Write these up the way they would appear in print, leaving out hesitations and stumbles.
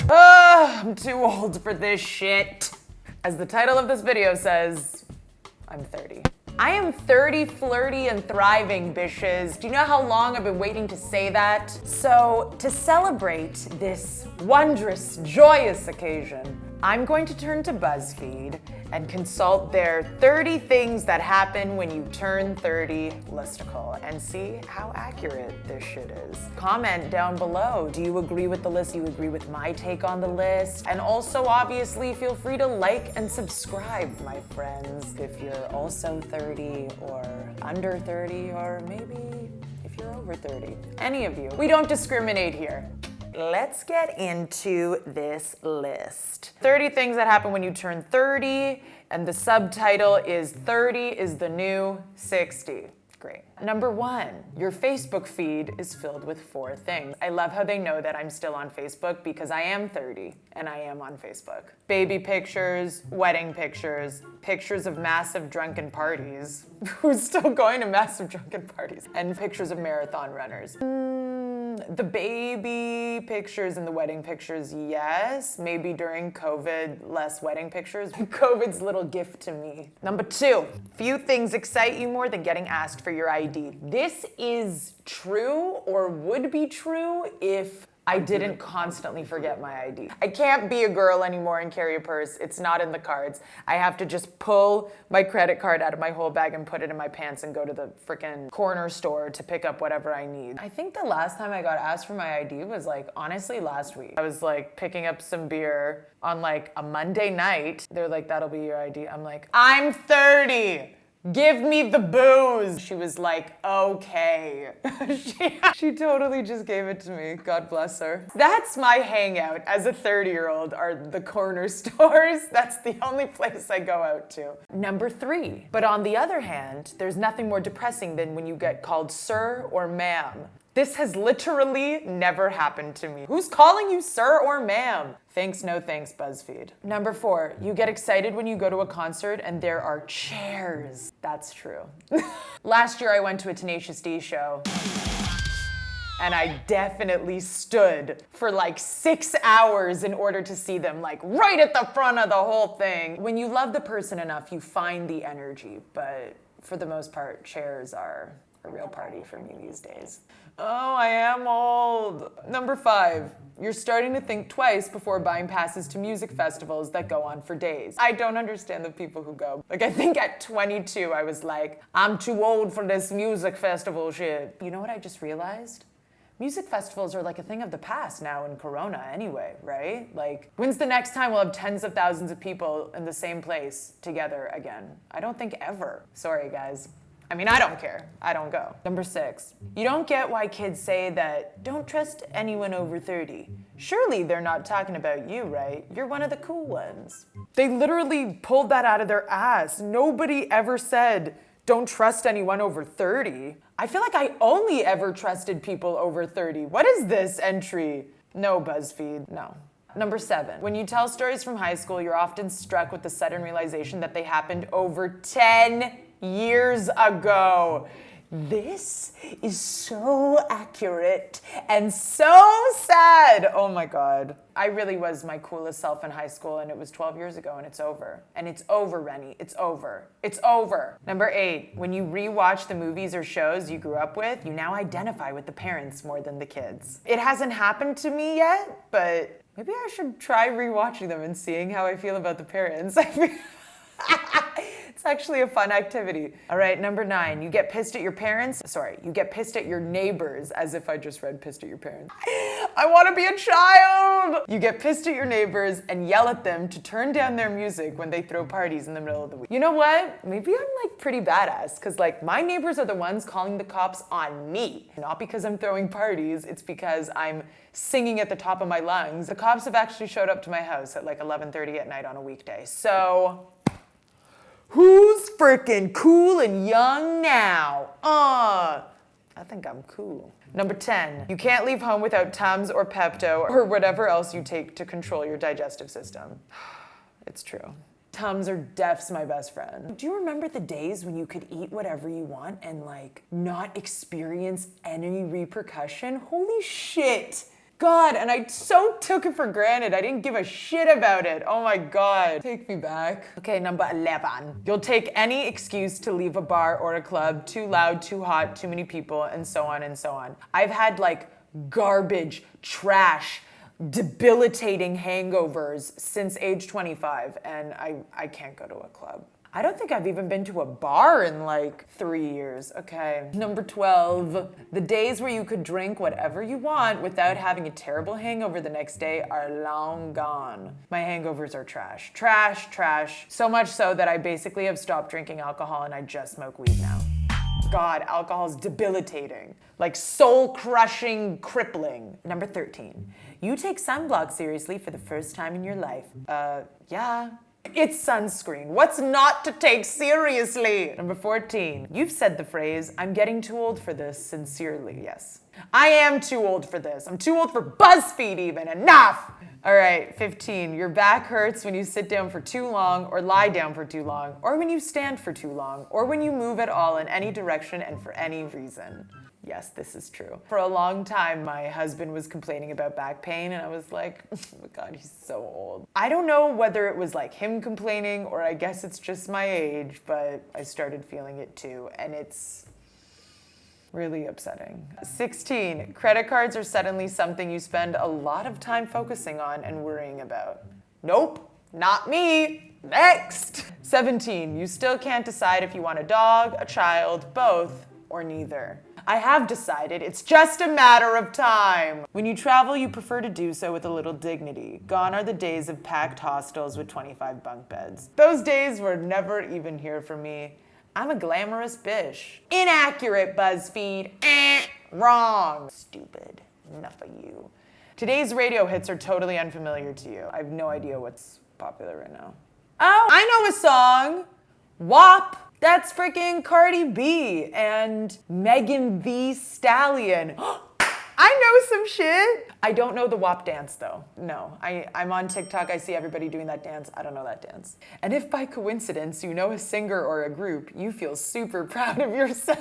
I'm too old for this shit. As the title of this video says, I'm 30. I am 30, flirty, and thriving, bitches. Do you know how long I've been waiting to say that? So, to celebrate this wondrous, joyous occasion, I'm going to turn to BuzzFeed and consult their 30 things that happen when you turn 30 listicle and see how accurate this shit is. Comment down below. Do you agree with the list? Do you agree with my take on the list? And also, obviously, feel free to like and subscribe, my friends, if you're also 30 or under 30, or maybe if you're over 30. Any of you. We don't discriminate here. Let's get into this list. 30 things that happen when you turn 30, and the subtitle is 30 is the new 60. Great. Number 1, your Facebook feed is filled with 4 things. I love how they know that I'm still on Facebook because I am 30 and I am on Facebook. Baby pictures, wedding pictures, pictures of massive drunken parties. Who's still going to massive drunken parties? And pictures of marathon runners. The baby pictures and the wedding pictures, yes. Maybe during COVID, less wedding pictures. COVID's little gift to me. Number 2, few things excite you more than getting asked for your ID. This is true, or would be true if I didn't constantly forget my ID. I can't be a girl anymore and carry a purse. It's not in the cards. I have to just pull my credit card out of my whole bag and put it in my pants and go to the freaking corner store to pick up whatever I need. I think the last time I got asked for my ID was like, honestly, last week. I was like picking up some beer on like a Monday night. They're like, that'll be your ID. I'm like, I'm 30. Give me the booze. She was like, okay. She totally just gave it to me. God bless her. That's my hangout as a 30-year-old, are the corner stores. That's the only place I go out to. Number 3. But on the other hand, there's nothing more depressing than when you get called sir or ma'am. This has literally never happened to me. Who's calling you sir or ma'am? Thanks, no thanks, BuzzFeed. Number 4, you get excited when you go to a concert and there are chairs. That's true. Last year I went to a Tenacious D show and I definitely stood for like 6 hours in order to see them, like right at the front of the whole thing. When you love the person enough, you find the energy, but for the most part, chairs are a real party for me these days. Oh, I am old. Number 5, you're starting to think twice before buying passes to music festivals that go on for days. I don't understand the people who go. Like, I think at 22, I was like, I'm too old for this music festival shit. You know what I just realized? Music festivals are like a thing of the past now in Corona anyway, right? Like, when's the next time we'll have tens of thousands of people in the same place together again? I don't think ever. Sorry, guys. I mean, I don't care. I don't go. Number 6, you don't get why kids say that don't trust anyone over 30. Surely they're not talking about you, right? You're one of the cool ones. They literally pulled that out of their ass. Nobody ever said, don't trust anyone over 30. I feel like I only ever trusted people over 30. What is this entry? No, BuzzFeed, no. Number 7, when you tell stories from high school, you're often struck with the sudden realization that they happened over 10 years ago. This is so accurate and so sad. Oh my God. I really was my coolest self in high school, and it was 12 years ago, and it's over. And it's over, Rennie. It's over. It's over. Number 8, when you rewatch the movies or shows you grew up with, you now identify with the parents more than the kids. It hasn't happened to me yet, but maybe I should try rewatching them and seeing how I feel about the parents. It's actually a fun activity. All right, number 9, you get pissed at your parents. Sorry, you get pissed at your neighbors, as if I just read pissed at your parents. I want to be a child! You get pissed at your neighbors and yell at them to turn down their music when they throw parties in the middle of the week. You know what? Maybe I'm like pretty badass, because like my neighbors are the ones calling the cops on me. Not because I'm throwing parties, it's because I'm singing at the top of my lungs. The cops have actually showed up to my house at like 11:30 at night on a weekday. So, who's freaking cool and young now? I think I'm cool. Number 10, you can't leave home without Tums or Pepto or whatever else you take to control your digestive system. It's true. Tums or Def's my best friend. Do you remember the days when you could eat whatever you want and like not experience any repercussion? Holy shit. God, and I so took it for granted. I didn't give a shit about it. Oh my God. Take me back. Okay, number 11. You'll take any excuse to leave a bar or a club, too loud, too hot, too many people, and so on and so on. I've had like garbage, trash, debilitating hangovers since age 25, and I can't go to a club. I don't think I've even been to a bar in like 3 years. Okay. Number 12, the days where you could drink whatever you want without having a terrible hangover the next day are long gone. My hangovers are trash. Trash, trash. So much so that I basically have stopped drinking alcohol and I just smoke weed now. God, alcohol is debilitating. Like soul-crushing, crippling. Number 13, you take sunblock seriously for the first time in your life. Yeah. It's sunscreen. What's not to take seriously? Number 14, you've said the phrase, I'm getting too old for this, sincerely, yes. I am too old for this. I'm too old for BuzzFeed even. Enough! All right, 15, your back hurts when you sit down for too long or lie down for too long, or when you stand for too long, or when you move at all in any direction and for any reason. Yes, this is true. For a long time, my husband was complaining about back pain, and I was like, oh my God, he's so old. I don't know whether it was like him complaining or I guess it's just my age, but I started feeling it too, and it's really upsetting. 16, credit cards are suddenly something you spend a lot of time focusing on and worrying about. Nope, not me. Next. 17, you still can't decide if you want a dog, a child, both, or neither. I have decided, it's just a matter of time. When you travel, you prefer to do so with a little dignity. Gone are the days of packed hostels with 25 bunk beds. Those days were never even here for me. I'm a glamorous bish. Inaccurate, BuzzFeed. Wrong. Stupid. Enough of you. Today's radio hits are totally unfamiliar to you. I have no idea what's popular right now. Oh, I know a song. WAP. That's freaking Cardi B and Megan Thee Stallion. I know some shit. I don't know the WAP dance though. No, I'm on TikTok. I see everybody doing that dance. I don't know that dance. And if by coincidence you know a singer or a group, you feel super proud of yourself.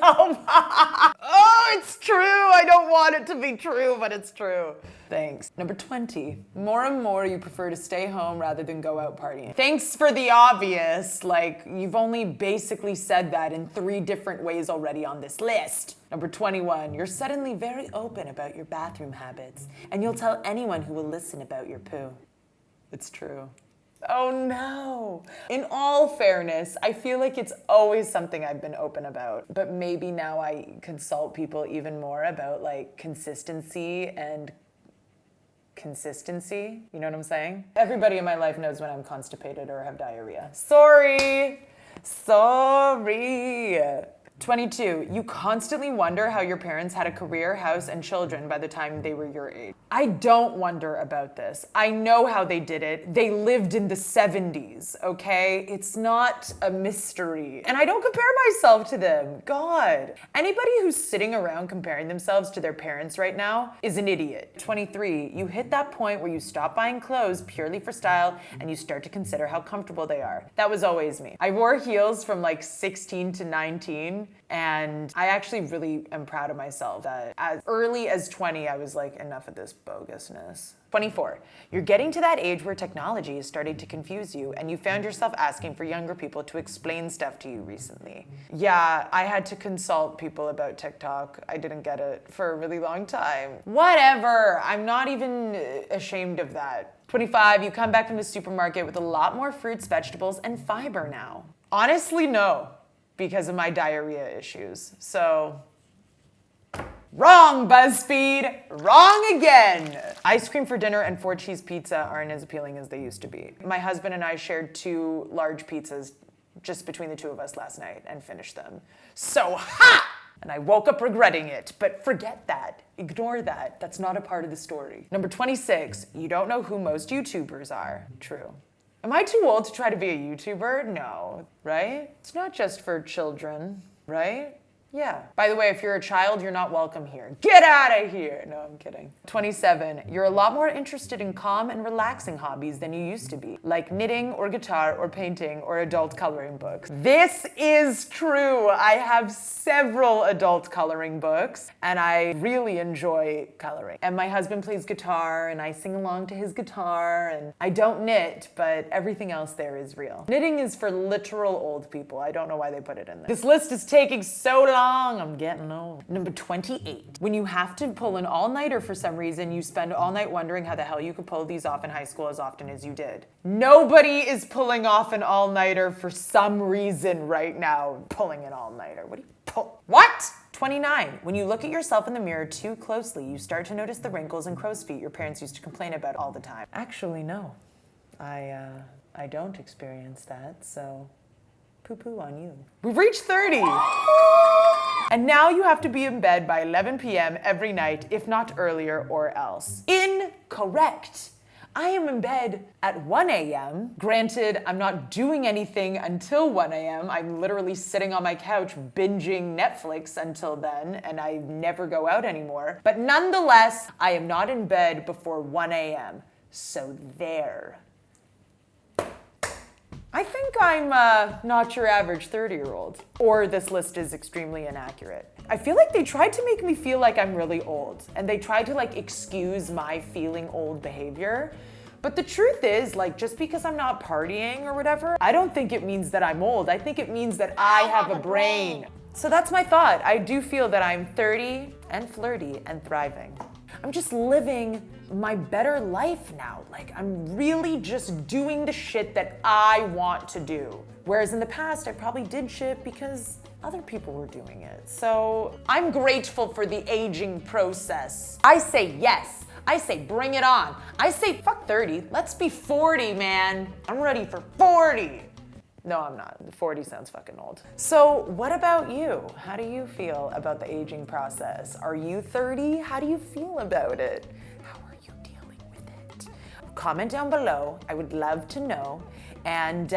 Oh, it's true. I don't want it to be true, but it's true. Thanks. Number 20, more and more you prefer to stay home rather than go out partying. Thanks for the obvious. Like, you've only basically said that in 3 different ways already on this list. Number 21, you're suddenly very open about your bathroom habits, and you'll tell anyone who will listen about your poo. It's true. Oh no. In all fairness, I feel like it's always something I've been open about, but maybe now I consult people even more about like consistency and consistency. You know what I'm saying? Everybody in my life knows when I'm constipated or have diarrhea. Sorry. 22, you constantly wonder how your parents had a career, house, and children by the time they were your age. I don't wonder about this. I know how they did it. They lived in the 70s, okay? It's not a mystery. And I don't compare myself to them. God. Anybody who's sitting around comparing themselves to their parents right now is an idiot. 23, you hit that point where you stop buying clothes purely for style and you start to consider how comfortable they are. That was always me. I wore heels from like 16 to 19. And I actually really am proud of myself that as early as 20, I was like, enough of this bogusness. 24, you're getting to that age where technology is starting to confuse you and you found yourself asking for younger people to explain stuff to you recently. Yeah, I had to consult people about TikTok. I didn't get it for a really long time. Whatever, I'm not even ashamed of that. 25, you come back from the supermarket with a lot more fruits, vegetables, and fiber now. Honestly, no. Because of my diarrhea issues. So, wrong, BuzzFeed, wrong again. Ice cream for dinner and 4-cheese pizza aren't as appealing as they used to be. My husband and I shared 2 large pizzas just between the 2 of us last night and finished them. So, ha! And I woke up regretting it, but forget that. Ignore that. That's not a part of the story. Number 26, you don't know who most YouTubers are. True. Am I too old to try to be a YouTuber? No, right? It's not just for children, right? Yeah. By the way, if you're a child, you're not welcome here. Get out of here. No, I'm kidding. 27. You're a lot more interested in calm and relaxing hobbies than you used to be, like knitting or guitar or painting or adult coloring books. This is true. I have several adult coloring books and I really enjoy coloring. And my husband plays guitar and I sing along to his guitar, and I don't knit, but everything else there is real. Knitting is for literal old people. I don't know why they put it in there. This list is taking so long. I'm getting old. Number 28. When you have to pull an all-nighter for some reason, you spend all night wondering how the hell you could pull these off in high school as often as you did. Nobody is pulling off an all-nighter for some reason right now. Pulling an all-nighter. What do you pull? What? 29. When you look at yourself in the mirror too closely, you start to notice the wrinkles and crow's feet your parents used to complain about all the time. Actually, no. I don't experience that, so poo-poo on you. We've reached 30. And now you have to be in bed by 11 p.m. every night, if not earlier or else. Incorrect. I am in bed at 1 a.m. Granted, I'm not doing anything until 1 a.m. I'm literally sitting on my couch binging Netflix until then, and I never go out anymore. But nonetheless, I am not in bed before 1 a.m. So there. I think I'm not your average 30-year-old. Or this list is extremely inaccurate. I feel like they tried to make me feel like I'm really old, and they tried to like excuse my feeling old behavior. But the truth is, like, just because I'm not partying or whatever, I don't think it means that I'm old. I think it means that I have a brain. So that's my thought. I do feel that I'm 30 and flirty and thriving. I'm just living my better life now. Like, I'm really just doing the shit that I want to do. Whereas in the past, I probably did shit because other people were doing it. So I'm grateful for the aging process. I say yes. I say bring it on. I say fuck 30. Let's be 40, man. I'm ready for 40. No, I'm not. 40 sounds fucking old. So what about you? How do you feel about the aging process? Are you 30? How do you feel about it? How are you dealing with it? Comment down below. I would love to know. And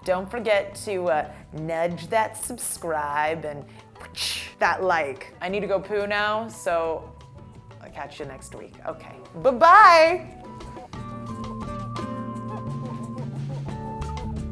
don't forget to nudge that subscribe and that like. I need to go poo now, so I'll catch you next week. Okay, bye-bye.